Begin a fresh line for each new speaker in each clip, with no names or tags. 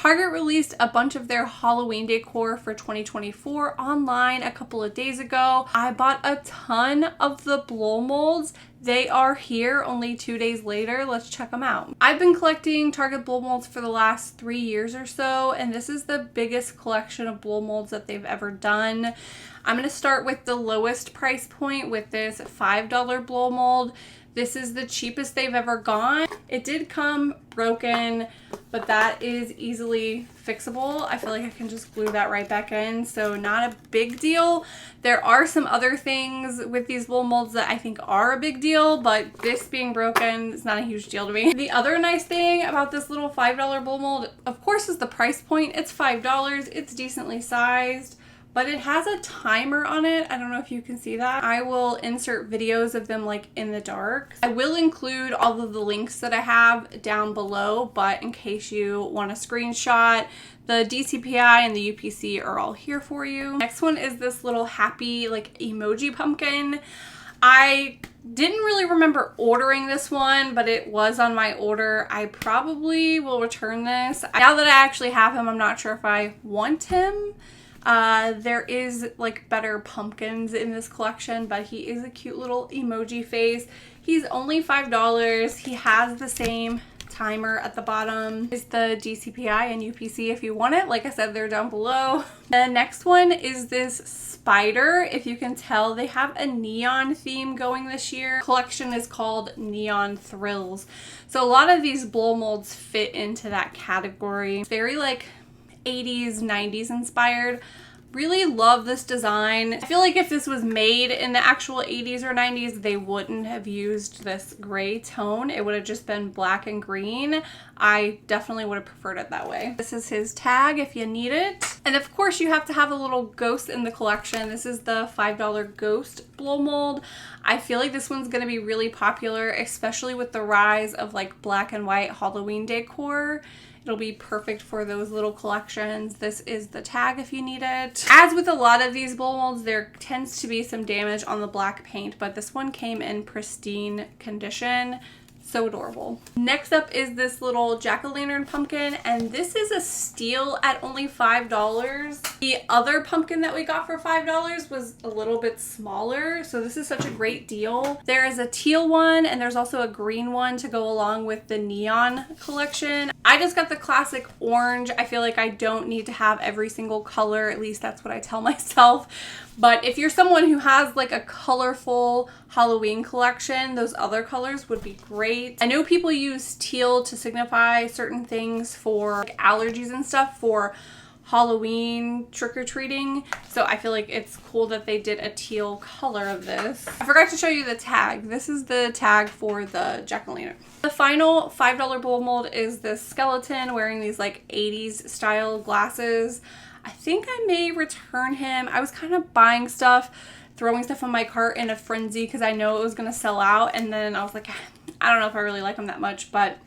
Target released a bunch of their Halloween decor for 2024 online a couple of days ago. I bought a ton of the blow molds. They are here only 2 days later. Let's check them out. I've been collecting Target blow molds for the last 3 years or so, and this is the biggest collection of blow molds that they've ever done. I'm going to start with the lowest price point with this $5 blow mold. This is the cheapest they've ever gone. It did come broken, but that is easily fixable. I feel like I can just glue that right back in, so not a big deal. There are some other things with these blow molds that I think are a big deal, but this being broken is not a huge deal to me. The other nice thing about this little $5 blow mold, of course, is the price point. It's $5. It's decently sized, but it has a timer on it. I don't know if you can see that. I will insert videos of them like in the dark. I will include all of the links that I have down below, but in case you want a screenshot, the DCPI and the UPC are all here for you. Next one is this little happy like emoji pumpkin. I didn't really remember ordering this one, but it was on my order. I probably will return this. Now that I actually have him, I'm not sure if I want him. There is like better pumpkins in this collection, but he is a cute little emoji face. He's only $5. He has the same timer at the bottom. Is the DCPI and UPC if you want it. Like I said, they're down below. The next one is this spider. If you can tell, they have a neon theme going this year. The collection is called Neon Thrills. So a lot of these blow molds fit into that category. It's very like 80s, 90s inspired. Really love this design. I feel like if this was made in the actual 80s or 90s, they wouldn't have used this gray tone. It would have just been black and green. I definitely would have preferred it that way. This is his tag if you need it. And of course you have to have a little ghost in the collection. This is the $5 ghost blow mold. I feel like this one's gonna be really popular, especially with the rise of like black and white Halloween decor. It'll be perfect for those little collections. This is the tag if you need it. As with a lot of these blow molds, there tends to be some damage on the black paint, but this one came in pristine condition. So adorable. Next up is this little jack-o'-lantern pumpkin, and this is a steal at only $5. The other pumpkin that we got for $5 was a little bit smaller, so this is such a great deal. There is a teal one, and there's also a green one to go along with the neon collection. I just got the classic orange. I feel like I don't need to have every single color, at least that's what I tell myself. But if you're someone who has like a colorful Halloween collection, those other colors would be great. I know people use teal to signify certain things for like allergies and stuff for Halloween trick-or-treating, so I feel like it's cool that they did a teal color of this. I forgot to show you the tag. This is the tag for the jack-o'-lantern. The final $5 blow mold is this skeleton wearing these like 80s style glasses. I think I may return him. I was kind of buying stuff, throwing stuff on my cart in a frenzy because I know it was going to sell out, and then I was like, I don't know if I really like him that much, but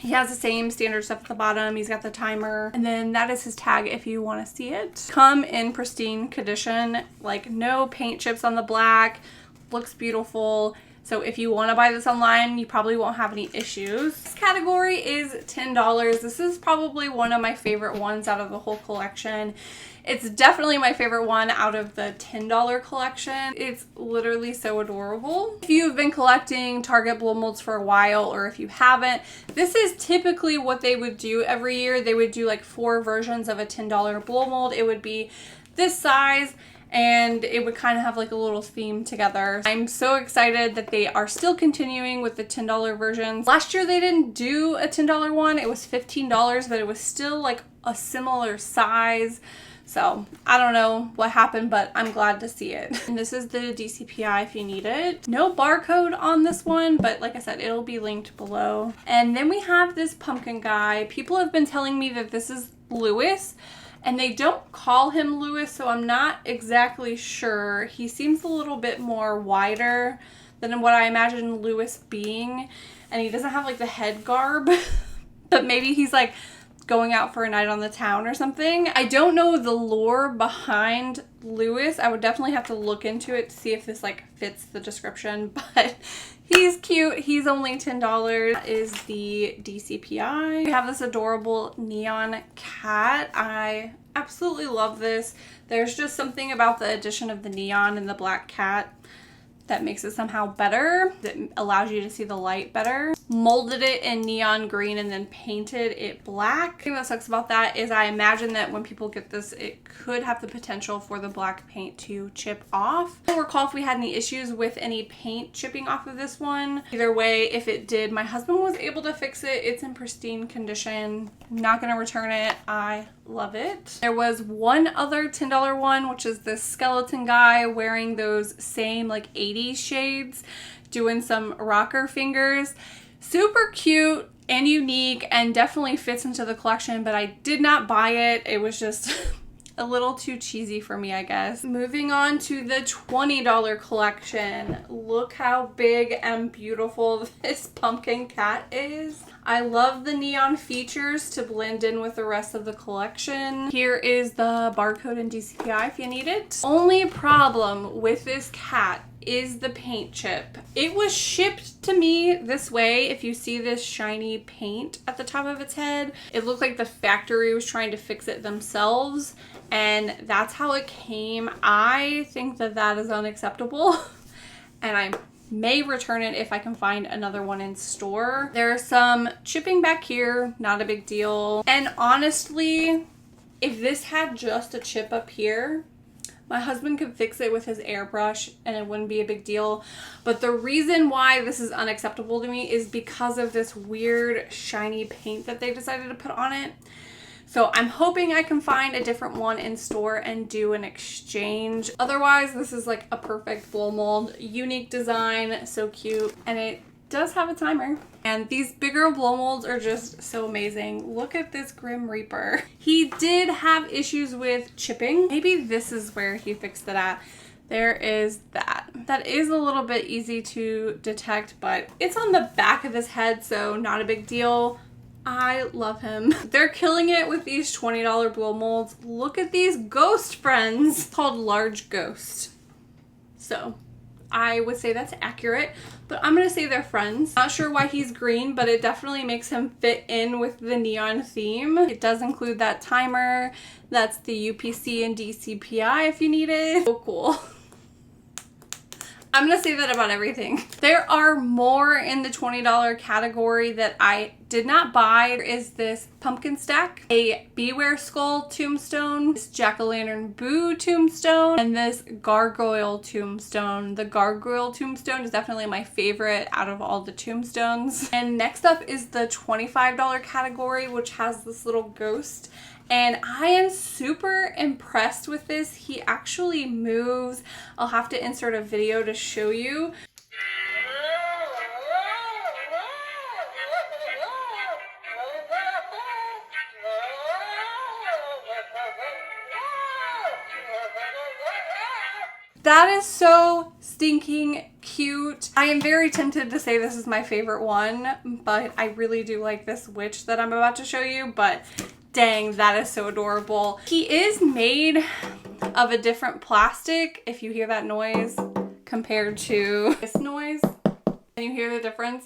he has the same standard stuff at the bottom. He's got the timer, and then that is his tag if you want to see it. Come in pristine condition, like no paint chips on the black, looks beautiful. So if you want to buy this online, you probably won't have any issues. This category is $10. This is probably one of my favorite ones out of the whole collection. It's definitely my favorite one out of the $10 collection. It's literally so adorable. If you've been collecting Target blow molds for a while, or if you haven't, this is typically what they would do every year. They would do like 4 versions of a $10 blow mold. It would be this size, and it would kind of have like a little theme together. I'm so excited that they are still continuing with the $10 versions. Last year they didn't do a $10 one. It was $15, but it was still like a similar size. So I don't know what happened, but I'm glad to see it. And this is the DCPI if you need it. No barcode on this one, but like I said, it'll be linked below. And then we have this pumpkin guy. People have been telling me that this is Lewis, and they don't call him Lewis, so I'm not exactly sure. He seems a little bit more wider than what I imagine Lewis being, and he doesn't have like the head garb, but maybe he's like going out for a night on the town or something. I don't know the lore behind Lewis. I would definitely have to look into it to see if this like fits the description, but he He's cute. He's only $10. That is the DCPI. We have this adorable neon cat. I absolutely love this. There's just something about the addition of the neon and the black cat that makes it somehow better. That allows you to see the light better. Molded it in neon green and then painted it black. The thing that sucks about that is I imagine that when people get this, it could have the potential for the black paint to chip off. I don't recall if we had any issues with any paint chipping off of this one. Either way, if it did, my husband was able to fix it. It's in pristine condition. I'm not gonna return it. I love it. There was one other $10 one, which is this skeleton guy wearing those same like 80s shades, doing some rocker fingers. Super cute and unique and definitely fits into the collection, but I did not buy it. It was just a little too cheesy for me, I guess. Moving on to the $20 collection. Look how big and beautiful this pumpkin cat is. I love the neon features to blend in with the rest of the collection. Here is the barcode and DCPI if you need it. Only problem with this cat is the paint chip. It was shipped to me this way. If you see this shiny paint at the top of its head, it looked like the factory was trying to fix it themselves, and that's how it came. I think that that is unacceptable and I may return it if I can find another one in store. There's some chipping back here, not a big deal. And honestly, if this had just a chip up here, my husband could fix it with his airbrush and it wouldn't be a big deal. But the reason why this is unacceptable to me is because of this weird shiny paint that they decided to put on it. So I'm hoping I can find a different one in store and do an exchange. Otherwise, this is like a perfect blow mold. Unique design, so cute. And it does have a timer. And these bigger blow molds are just so amazing. Look at this Grim Reaper. He did have issues with chipping. Maybe this is where he fixed it at. There is that. That is a little bit easy to detect, but it's on the back of his head, so not a big deal. I love him. They're killing it with these $20 blow molds. Look at these ghost friends. It's called Large Ghost. So I would say that's accurate, but I'm gonna say they're friends. Not sure why he's green, but it definitely makes him fit in with the neon theme. It does include that timer. That's the UPC and DCPI if you need it. So cool. I'm gonna say that about everything. There are more in the $20 category that I did not buy. There is this pumpkin stack, a Beware Skull tombstone, this Jack-o'-lantern Boo tombstone, and this Gargoyle tombstone. The Gargoyle tombstone is definitely my favorite out of all the tombstones. And next up is the $25 category, which has this little ghost. And I am super impressed with this. He actually moves. I'll have to insert a video to show you. That is so stinking cute. I am very tempted to say this is my favorite one, but I really do like this witch that I'm about to show you, but dang, that is so adorable. He is made of a different plastic, if you hear that noise, compared to this noise. Can you hear the difference?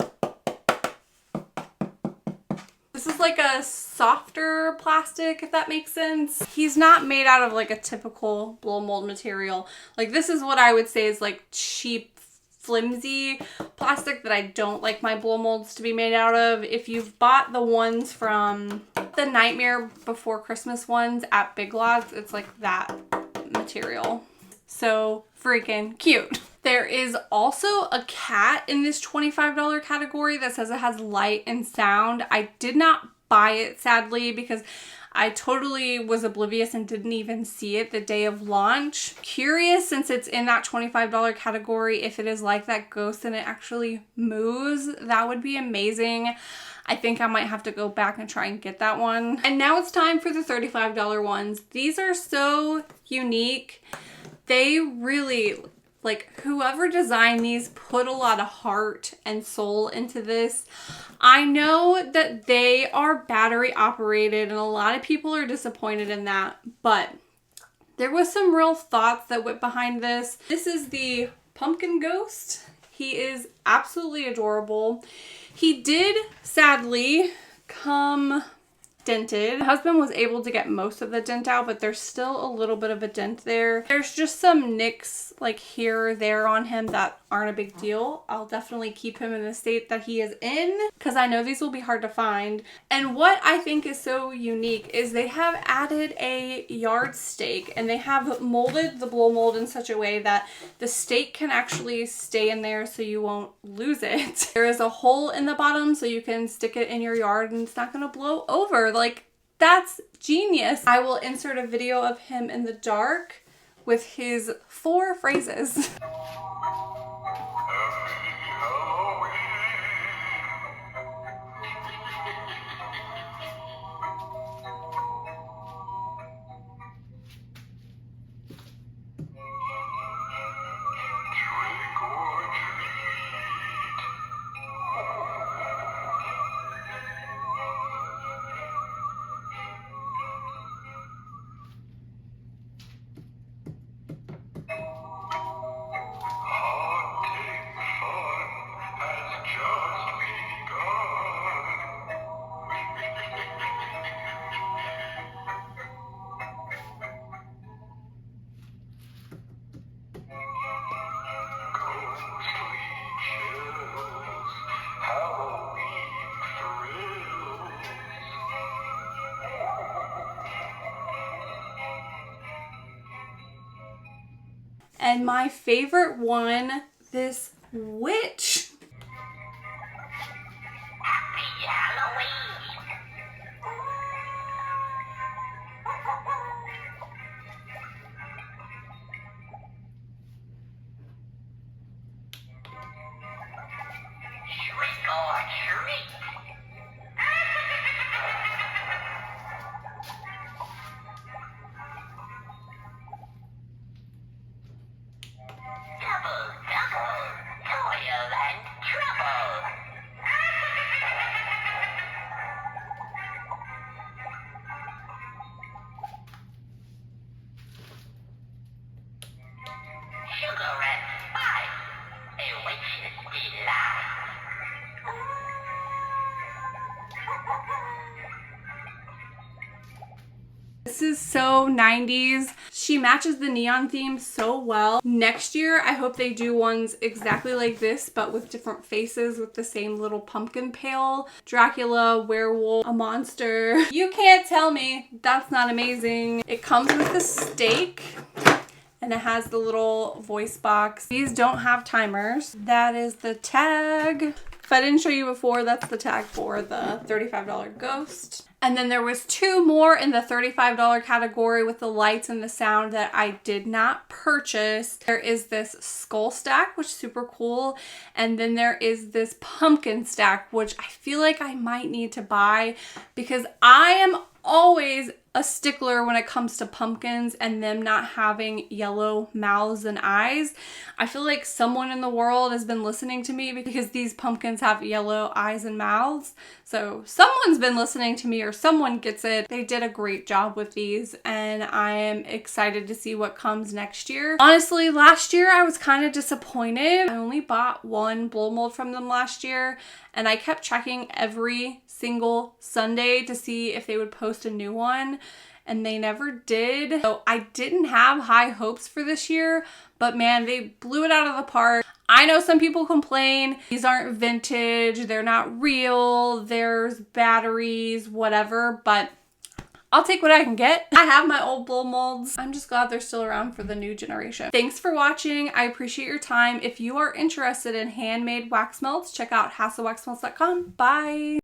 This is like a softer plastic, if that makes sense. He's not made out of like a typical blow mold material. Like this is what I would say is like cheap, flimsy plastic that I don't like my blow molds to be made out of. If you've bought the ones from the Nightmare Before Christmas ones at Big Lots, it's like that material. So freaking cute. There is also a cat in this $25 category that says it has light and sound. I did not buy it, sadly, because I totally was oblivious and didn't even see it the day of launch. Curious, since it's in that $25 category, if it is like that ghost and it actually moves. That would be amazing. I think I might have to go back and try and get that one. And now it's time for the $35 ones. These are so unique. They really, like, whoever designed these put a lot of heart and soul into this. I know that they are battery operated and a lot of people are disappointed in that, but there was some real thoughts that went behind this. This is the pumpkin ghost. He is absolutely adorable. He did sadly come dented. My husband was able to get most of the dent out, but there's still a little bit of a dent there. There's just some nicks like here or there on him that aren't a big deal. I'll definitely keep him in the state that he is in because I know these will be hard to find. And what I think is so unique is they have added a yard stake, and they have molded the blow mold in such a way that the stake can actually stay in there so you won't lose it. There is a hole in the bottom so you can stick it in your yard and it's not going to blow over. Like, that's genius. I will insert a video of him in the dark with his 4 phrases. And my favorite one, this witch.
Happy Halloween! Trick or treat! Double, double, toil and trouble! Sugar and spice, a witch's delight.
This is so 90s. She matches the neon theme so well. Next year, I hope they do ones exactly like this, but with different faces with the same little pumpkin pail. Dracula, werewolf, a monster. You can't tell me that's not amazing. It comes with the stake, and it has the little voice box. These don't have timers. That is the tag. If I didn't show you before, that's the tag for the $35 ghost. And then there was 2 more in the $35 category with the lights and the sound that I did not purchase. There is this skull stack, which is super cool. And then there is this pumpkin stack, which I feel like I might need to buy because I am always a stickler when it comes to pumpkins and them not having yellow mouths and eyes. I feel like someone in the world has been listening to me because these pumpkins have yellow eyes and mouths. So someone's been listening to me or someone gets it. They did a great job with these and I am excited to see what comes next year. Honestly, last year I was kind of disappointed. I only bought 1 blow mold from them last year and I kept checking every single Sunday to see if they would post a new one. And they never did. So I didn't have high hopes for this year, but man, they blew it out of the park. I know some people complain, these aren't vintage, they're not real, there's batteries, whatever, but I'll take what I can get. I have my old blow molds. I'm just glad they're still around for the new generation. Thanks for watching. I appreciate your time. If you are interested in handmade wax melts, check out HassleWaxMelts.com. Bye.